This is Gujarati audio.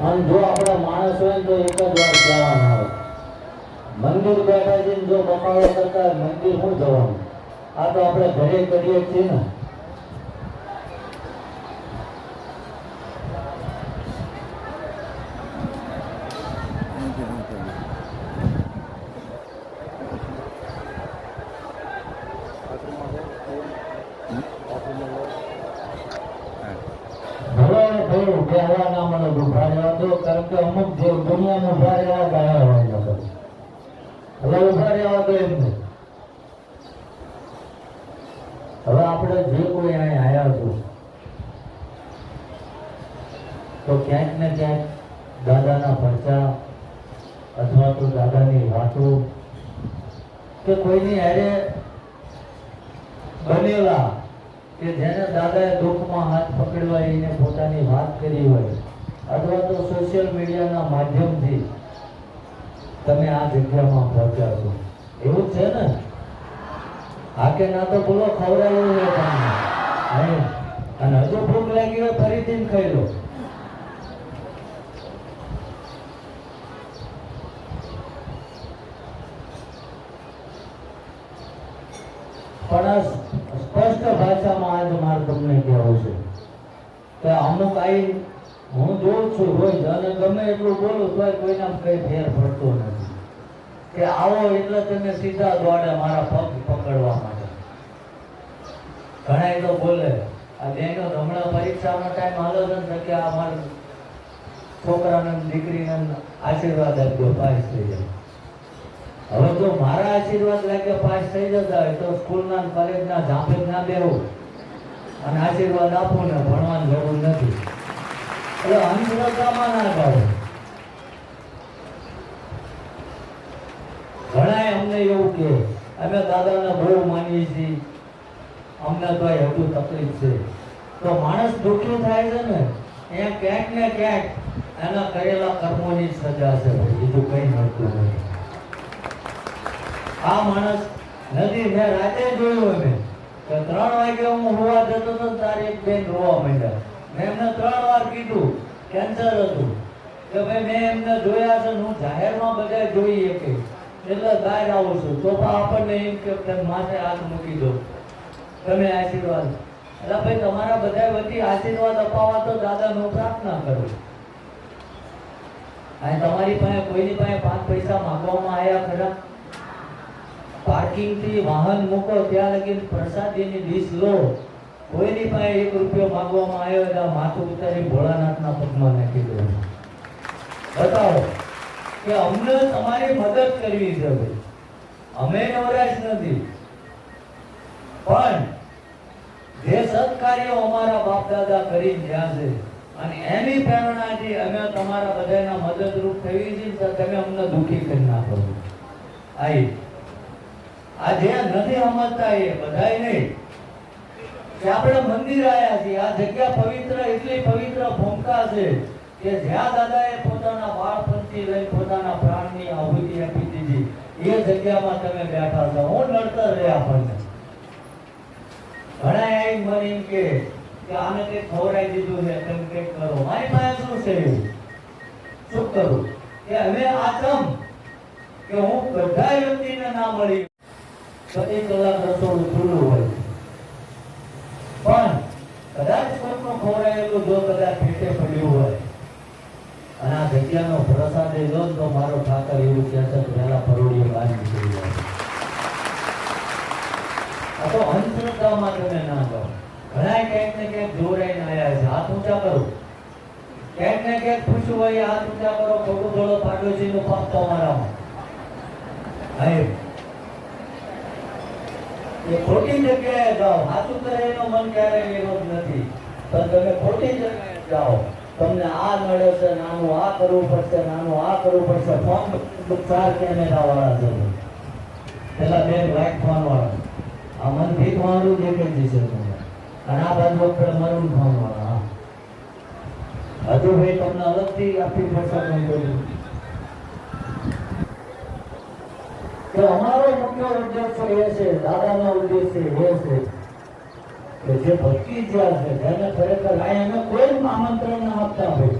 અને જો આપણા માણસ હોય તો એક જ વાર જવાના હોય. મંદિર બેઠા છે જો બફાવો કરતા મંદિર શું જવાનું? આ તો આપણે ઘરે કરીએ છીએ ને. ઉભા ના મળે ઉભા રહેવા દો, કારણ કે અમુક જે દુનિયામાં ઉભા રહેવા ગયા હોય એટલે ઉભા રહેવા દો એમને. હવે આપણે જે કોઈ અહીં આવ્યા છું તો ક્યાંક ને ક્યાંક દાદાના પરચા અથવા તો દાદાની વાતો કે કોઈની હારે બનેલા કે જેને દાદાએ દુઃખમાં હાથ પકડવા એને પોતાની વાત કરી હોય અથવા તો સોશિયલ મીડિયાના માધ્યમથી તમે આ જગ્યામાં પહોંચ્યા છો, એવું જ છે ને? હા કે ના તો બોલો, ખવડાવ્યું છે તમને અને હજુ ભૂખ લાગી હોય ફરીથી ખાઈ લો. પણ સ્પષ્ટ ભાષામાં આજ મારે તમને કહેવું છે કે અમુક આઈ હું જોઉં છું રોજ અને ગમે એટલું બોલું તો કોઈના કઈ ફેર પડતો નથી કે આવો એટલે તમે સીધા દોડે મારા પગ પકડવા માટે. ઘણા તો બોલે આ બેનો હમણાં પરીક્ષાનો ટાઈમ હાલો છે કે આ મારા છોકરાને દીકરીને આશીર્વાદ આપજો પાસ થઈ જાય. હવે જો મારા આશીર્વાદ લાગે પાસ થઈ જતા હોય તો સ્કૂલના કોલેજના ઝાંપે ના દેવું અને આશીર્વાદ આપવું ને ભણવાની જરૂર નથી. એટલે અંધશ્રદ્ધામાં ના જાઓ. ઘણા અમને એવું કે અમે દાદાને બહુ માનીએ છીએ, અમને તો હજુ તકલીફ છે. તો માણસ દુઃખી થાય છે ને એ ક્યાંક ને ક્યાંક એના કરેલા કર્મોની સજા છે, બીજું કઈ મળતું નથી. આ માણસ નથી, મેં રાતે જોયું અમે કે 3 વાગે હું હોવા જતો હતો તારે એક બેન રોવા માંડ્યા. મેં એમને 3 વાર કીધું, કેન્સર હતું કે ભાઈ મેં એમને જોયા છે, હું જાહેરમાં બધા જોઈએ કે એટલે બહાર આવું છું તો આપણને એમ કે માથે હાથ મૂકી દો, તમે આશીર્વાદ. એટલે ભાઈ તમારા બધા વતી આશીર્વાદ અપાવવા તો દાદાનો પ્રાર્થના કરો. અને તમારી પાસે કોઈની પાસે 5 પૈસા માંગવામાં આવ્યા ખરા? પાર્કિંગ થી વાહન મૂકો ત્યાં લગી પ્રસાદીની ડીશ લો, કોઈની પાસે 1 રૂપિયો માંગવામાં આવ્યો એટલે માથું ઉતારી ભોળાનાથના પગમાં નાખી દો. બતાવો કે અમને તમારી મદદ કરવી છે ભાઈ. અમે નવરાશ નથી, પણ જે સત્કાર્યો અમારા બાપ દાદા કરી ગયા છે અને એની પ્રેરણાથી અમે તમારા બધાના મદદરૂપ થવી છે. તમે અમને દુઃખી કરી નાખો. આ જે નથી સમજતા એ બધાય નહીં કે આપણે મંદિર આવ્યા છીએ. આ જગ્યા પવિત્ર, એટલી પવિત્ર ભૂમિકા છે કે જ્યાં દાદાએ પોતાના બાળપણથી લઈ પોતાના પ્રાણની આહુતિ આપી દીધી એ જગ્યામાં તમે બેઠા છો. હું નડતર રહે આપણને. ઘણા એમ મને એમ કે આને કંઈક ખવડાવી દીધું છે, તમે કંઈક કરો. મારી પાસે શું છે એવું? શું કરું કે હવે આ ચમ કે હું બધા વ્યક્તિને ના મળી 1 કલાક રસોડું ખુલ્લું હોય, પણ કદાચ કોઈનું ખવડાયેલું જો કદાચ પેટે પડ્યું હોય અને આ જગ્યાનો પ્રસાદ લો તો મારો ઠાકર એવું કહે છે પહેલા પરોડીએ બહાર નીકળી જાય. આ તો અંધશ્રદ્ધામાં તમે ના જાઓ. ઘણા ક્યાંક ને ક્યાંક જોરાઈને આવ્યા છે, હાથ ઊંચા કરો. ક્યાંક ને ક્યાંક પૂછ્યું હોય હાથ ઊંચા કરો. ખોટું થોડો પાડોશીનું પાપ તમારામાં. એ ખોટી જગ્યાએ જાઓ. સાચું કરે એનો મન ક્યારેય એનો જ નથી, પણ તમે ખોટી જગ્યાએ જાઓ. તમને આ નડે છે, નાનું આ કરવું પડશે, નાનું આ કરવું પડશે. ફોન 4 કેમેરા વાળા છે, પેલા 2 વ્હાઈટ ફોન વાળા. આ મન ભીખ વાળું દેખાઈ જશે તમને. અને આ બાજુ મરૂન ફોન વાળા. હજુ ભાઈ તમને અલગથી આપી પડશે. કે અમારો મુખ્ય ઉદ્દેશ એ છે, દાદાનો ઉદ્દેશ એ છે કે જે ભક્તિ જ્યાં છે જેને ખરેખર અમે કોઈ આમંત્રણ ના આપતા હોય